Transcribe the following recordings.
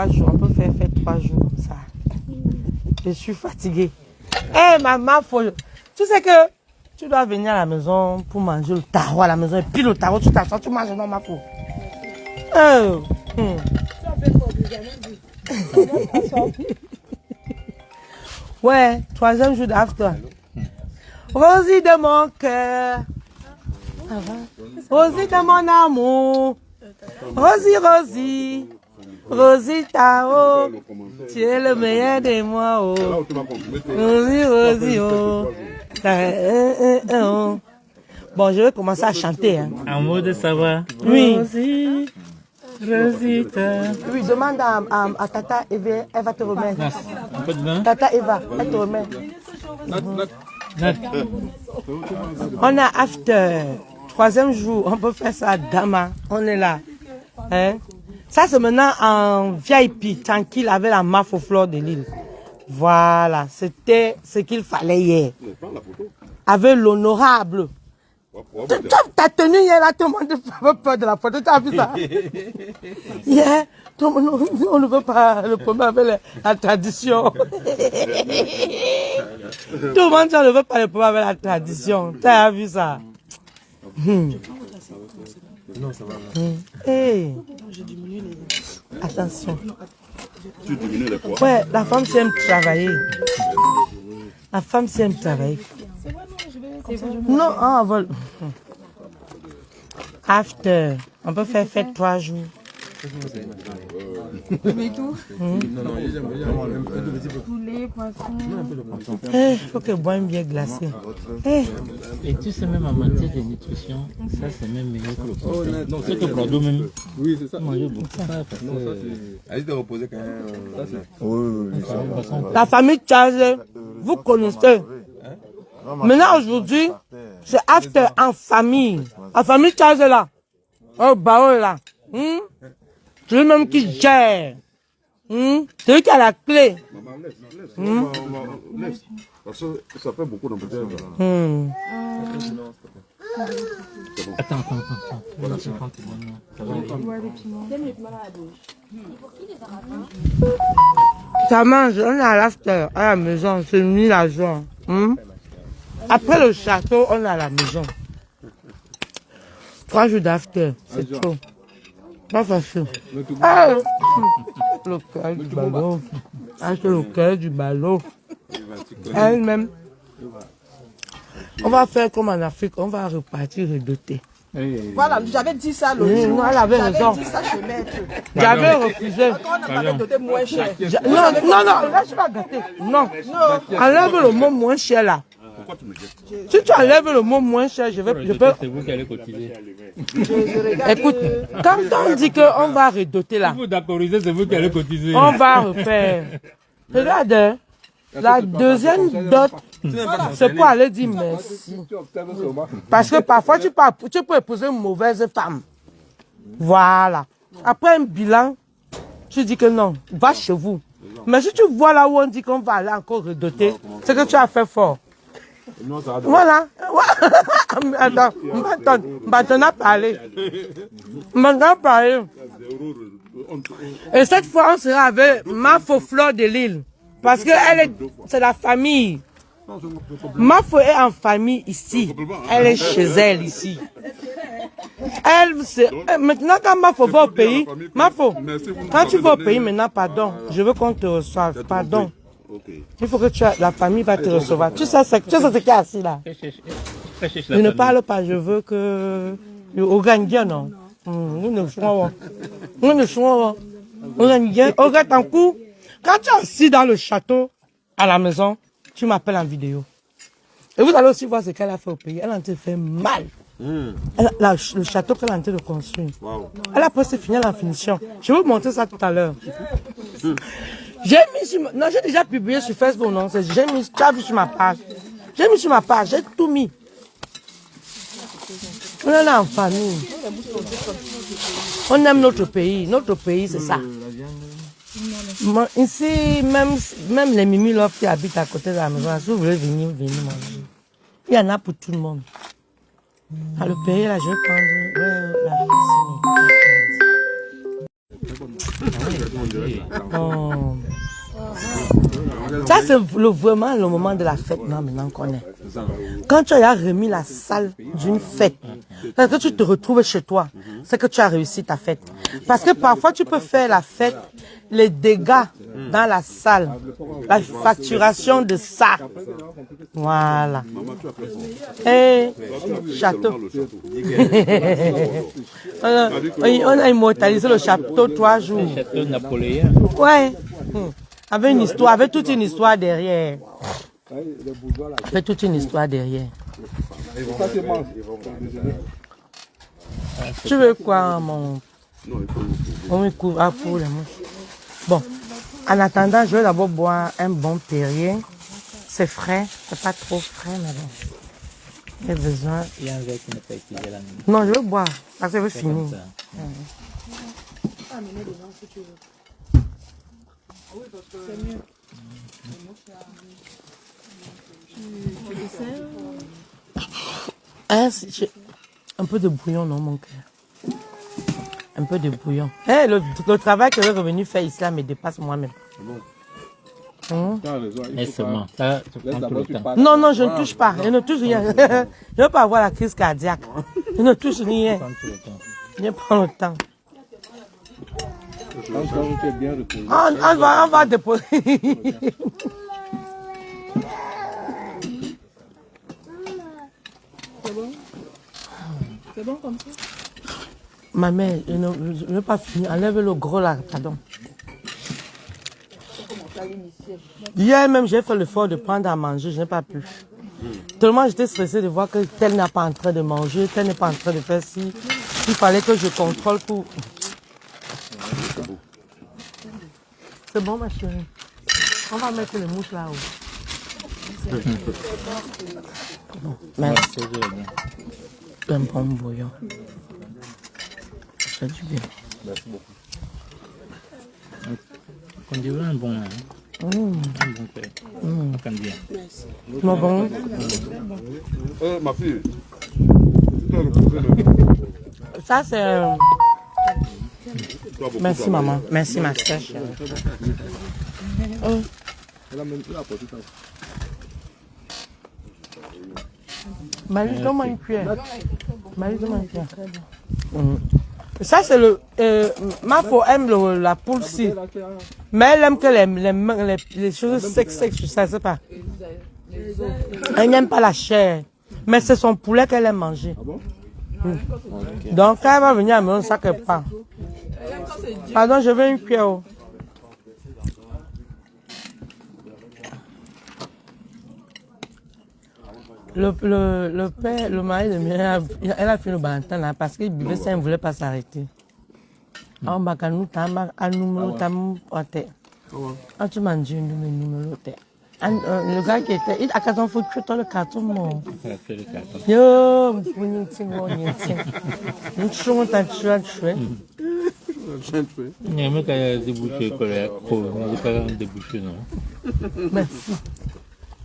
jours. On peut faire 3 jours comme ça. Je suis fatiguée. Eh, maman, tu sais que tu dois venir à la maison pour manger le tarot à la maison. Et puis le tarot, tu t'assois, tu manges dans ma peau. Oh. Ouais, 3e jour d'after. Rosie de mon cœur. Rosie de mon amour. Rosie, Rosie. Rosie Tao. Tu es le meilleur de moi. Oh. Rosie, Rosie. Oh. Bon, je vais commencer à chanter. Hein. Un mot de savoir. Oui. Rosie. Rosita. Oui, demande à Tata Eva, elle va te remettre. Un peu de vin. Tata Eva, elle te remet. On a after. 3e jour, on peut faire ça à Dama. On est là. Hein? Ça, c'est maintenant en VIP, tranquille, avec la maf aux fleurs de l'île. Voilà, c'était ce qu'il fallait hier. Avec l'honorable. Ta tenue hier là, tout le monde avait peur de la photo. Tu as vu ça? Hier, on ne veut pas le premier avec la tradition. Tout le monde ne veut pas le premier avec la tradition. Tu as vu ça? Non, ça va. Hey. Attention. Tu diminues les poids? Ouais, la femme s'aime travailler. La femme s'aime travailler. Non, on va. After. On peut faire 3 jours. Mais tout. Poulet, poisson. Il faut que boire une bière glacée. Et tu sais, même en matière de nutrition, ça c'est même meilleur que le poisson. C'est que Brado même. Oui, c'est ça. Manger beaucoup ça parce que. Allez de reposer quand même. La famille Charles, vous connaissez. Maintenant, aujourd'hui, c'est after en famille. La famille Charles est là. Oh, bah, là. C'est lui-même qui gère. C'est lui qui a la clé. Laisse. Parce que ça fait beaucoup d'embouteillage. Attends. Ça mange, on est à l'after, à la maison, c'est nuit la joie. Après le château, on est à la maison. 3 jours d'after, c'est trop. Pas facile. Ah, le cœur du ballon. Ah, c'est le cœur du ballon. Elle-même. On va faire comme en Afrique, on va repartir redoter. Voilà, j'avais dit ça l'autre jour. Non, elle avait raison. J'avais dit ça chez Maître. J'avais refusé. Quand on m'avait donné moins cher. Non, laisse pas gâter. Non. Enlève le mot moins cher là. Si tu enlèves le mot moins cher, je peux. C'est vous qui allez cotiser. Écoute, quand on dit qu'on va redoter là, Si vous d'accordiser, c'est vous qui allez cotiser. on va refaire. Regarde, hein, la deuxième dot, c'est pour aller dire merci. Parce que parfois, tu peux épouser une mauvaise femme. Voilà. Après un bilan, tu dis que non, va chez vous. Mais si tu vois là où on dit qu'on va aller encore redoter, c'est que tu as fait fort. Voilà. Attends, maintenant parler. Maintenant parler. Et cette fois, on sera avec Mafo Fleur de l'île. Parce que c'est la famille. Mafo est en famille ici. Elle est chez elle ici. Maintenant, quand Mafo va au pays, Mafo, quand tu vas au pays maintenant, pardon, je veux qu'on te reçoive, pardon. Il faut que la famille va te recevoir. Tu sais ce qu'il y a assis là. Je ne parle pas, je veux que... Au Gandien, non. Nous ne jouons au Gandien, au Gatankou. Quand tu es assis dans le château, à la maison, tu m'appelles en vidéo. Et vous allez aussi voir ce qu'elle a fait au pays. Elle a en train de faire mal. Le château qu'elle est en train de construire. Elle a presque fini la finition. Je vais vous montrer ça tout à l'heure. J'ai déjà publié sur Facebook, non? Tu as vu sur ma page. J'ai mis sur ma page, j'ai tout mis. On est là en famille. On aime notre pays. Notre pays, c'est ça. Ici, même les Mimi Love qui habitent à côté de la maison, si vous voulez venir manger. Il y en a pour tout le monde. Dans le pays, là, je vais prendre la Oh. Ça, c'est vraiment le moment de la fête, non, maintenant qu'on est. Quand tu as remis la salle d'une fête, parce que tu te retrouves chez toi, c'est que tu as réussi ta fête. Parce que parfois, tu peux faire la fête, les dégâts dans la salle, la facturation de ça. Voilà. Et château. On a immortalisé le château 3 jours. Le château napoléon. Ouais. Avec une histoire, avec toute une histoire derrière. Avec toute une histoire derrière. Tu veux quoi, mon... On me couvre à pour les mouches. Bon, en attendant, je vais d'abord boire un bon Perrier. C'est frais, c'est pas trop frais, mais bon. J'ai besoin. Il y a un verre qui n'est pas utilisé là. Non, je veux boire, parce que je veux finir. Un peu de bouillon, non, mon cœur. Un peu de bouillon. Hey, le travail que je suis revenu faire ici, là, me dépasse moi-même. Mais seulement, ça, tu prends tout le temps. Non, non, je ne touche pas. Je ne touche rien. Je ne veux pas avoir la crise cardiaque. Je ne touche rien. Je prends le temps. On va déposer. C'est bon comme ça? Ma mère, je ne veux pas finir. Enlève le gros là, pardon. Hier même, j'ai fait l'effort de prendre à manger, je n'ai pas pu. Tellement j'étais stressée de voir que tel n'est pas en train de manger, tel n'est pas en train de faire ci. Il fallait que je contrôle pour... C'est bon, ma chérie. On va mettre les mouches là-haut. Bon, merci. Un bon bouillon. Ça fait du bien. Merci beaucoup. On dirait un bon, hein? Un bon père. On aime bien. Mon bon. Ma fille. Ça, c'est... Merci, maman. Merci, ma soeur. Marie, donne-moi une cuillère. Marie, donne-moi une cuillère. Ça, c'est le... Mafo aime la poule-ci. Mais elle aime que les choses secs, je ne sais pas. Elle n'aime pas la chair. Mais c'est son poulet qu'elle aime manger. Donc, quand elle va venir à la maison, ça ne pas. Pardon, je veux une cuillère. Le père, le mari de Myriam, elle a fait le bantan là parce qu'il buvait ça, il ne voulait pas s'arrêter. On va nous tu manges numéro. Le gars qui était, il a qu'à s'en foutre dans le carton, mon. Yo, nous sommes en train de jouer. Il y a même qu'à déboucher, pas déboucher, non. Merci.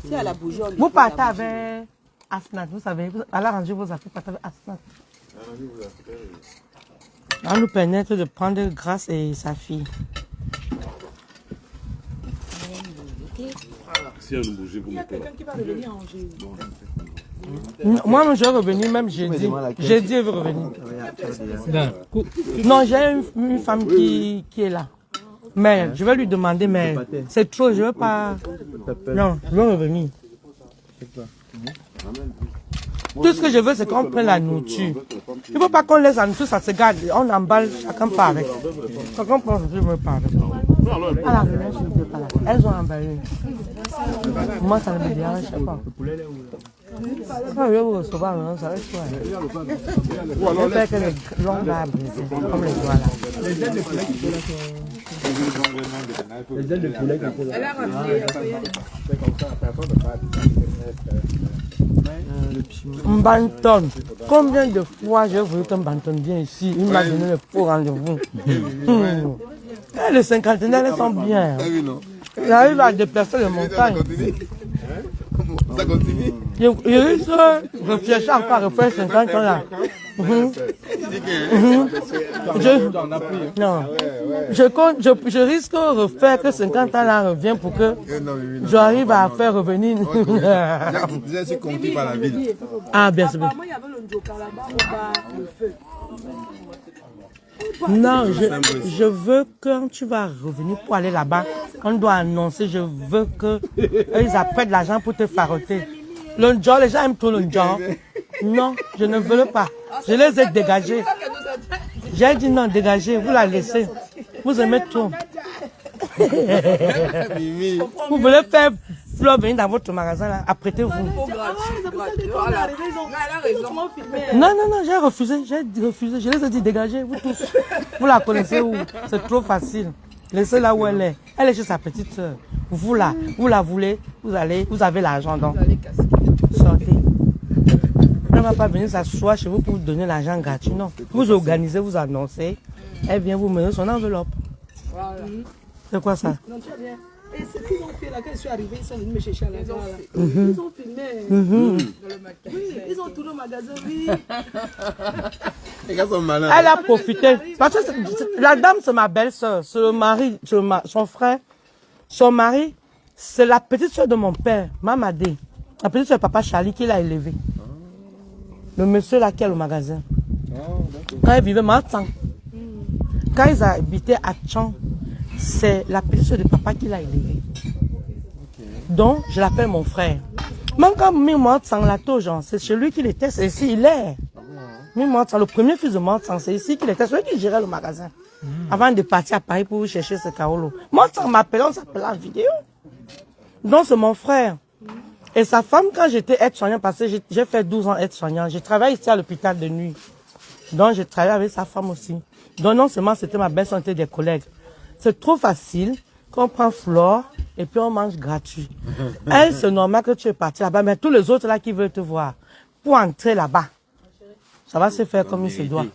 Si à la bougie, Vous partez avec Asnat, vous savez, vous allez ranger vos affaires, partez avec Asnat. On nous permet de prendre Grâce et sa fille. Si elle nous bougeait pour mettre là. qui va revenir en jeu. Moi, je vais revenir même jeudi. Jeudi, je vais revenir. Non, j'ai une femme qui est là. Mais je vais lui demander, mais c'est trop, je ne veux pas... Non, je veux revenir. Tout ce que je veux, c'est qu'on prenne la nourriture. Il ne faut pas qu'on laisse la nourriture, ça se garde. On emballe, chacun part avec. Chacun prend ce que je veux pas avec. À la reine, je ne veux pas là. Elles ont emballé. Moi, ça ne me dérange pas. Quand je vais vous recevoir, ça va être quoi? Je vais faire que les longues arbres, comme les doigts là. Les ailes de poulet qui étaient là. Elle a ramené. Banton. Combien de fois j'ai voulu qu'un Banton vienne ici? Il m'a donné le faux rendez-vous. Les cinquantenaires, elles sont bien. Il arrive à déplacer les montagnes. Ça continue. Je réfléchis encore à refaire 50 ans là. Non. Je risque de refaire que 50 ans là revient pour que j'arrive à faire revenir. Déjà, c'est compris par la ville. Ah, bien sûr. Apparemment, il y avait le Njoka là-bas au bas, le feu. Non, je veux que quand tu vas revenir pour aller là-bas, on doit annoncer, je veux que ils apprêtent de l'argent pour te faroter. Le Njo, les gens aiment tout le Njo. Non, je ne veux pas. Je les ai dégagés. J'ai dit non, dégagez, vous la laissez. Vous aimez tout. Vous voulez faire fleur venir dans votre magasin là, apprêtez-vous. Non, j'ai refusé, je les ai dit dégagez, vous tous. Vous la connaissez où? C'est trop facile. Laissez là où elle est. Elle est chez sa petite soeur. Vous là, vous la voulez, vous avez l'argent donc. Sortez. Elle ne va pas venir s'asseoir chez vous pour vous donner l'argent gratuit, non. Vous organisez, vous annoncez, elle vient vous mener son enveloppe. Voilà. C'est quoi ça? Non, tu vois bien. Et ce qu'ils ont fait là, quand je suis arrivée, ils sont venus me chercher à la gare. Ils ont filmé. Oui, ils ont tourné au magasin, oui. Les gars sont malins. Elle a profité. Parce que la dame, c'est ma belle-sœur. C'est le mari, son frère. Son mari, c'est la petite soeur de mon père, Mamadé. La petite soeur de papa Charlie qui l'a élevée. Le monsieur là qui est au magasin. Quand il vivait Martin. Quand ils habitaient à Tchan, c'est la petite soeur de papa qui l'a élevé. Donc, je l'appelle mon frère. Même quand Mimortsan l'a toujours, c'est chez lui qu'il était, c'est ici il est. Mimortsan, le premier fils de Mortsan, c'est ici qu'il était, c'est lui qui gérait le magasin. Avant de partir à Paris pour chercher ce Kaolo. Mortsan m'appelait, on s'appelait en vidéo. Donc, c'est mon frère. Et sa femme, quand j'étais aide-soignante, parce que j'ai fait 12 ans aide-soignante, j'ai travaillé ici à l'hôpital de nuit. Donc, j'ai travaillé avec sa femme aussi. Donc, non seulement c'était ma belle santé des collègues. C'est trop facile qu'on prend Flore et puis on mange gratuit. Elle, c'est normal que tu es parti là-bas, mais tous les autres là qui veulent te voir, pour entrer là-bas, ça va se faire comme il se doit.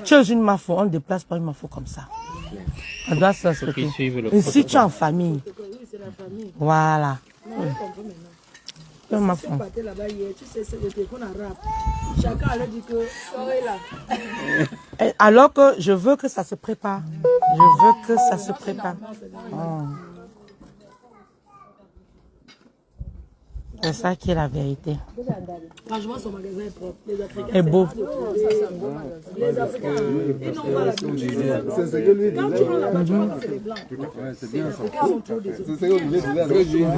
Tu es une mafo, on ne déplace pas une mafo comme ça. On doit se respecter. Ici, tu es en famille. Voilà. Là-bas hier, tu sais, c'est le téléphone arabe. Chacun allait dire que soirée là. Alors que je veux que ça se prépare. Je veux que ça se prépare. Oh. C'est ça qui est la vérité. Franchement, son magasin est propre. Les Africains, est beau. Les Africains, ils n'ont pas la culture. Quand tu rentres là-bas, tu vois que c'est les Blancs. C'est bien ça. Les Africains sont trop désolés. C'est ce que je voulais dire.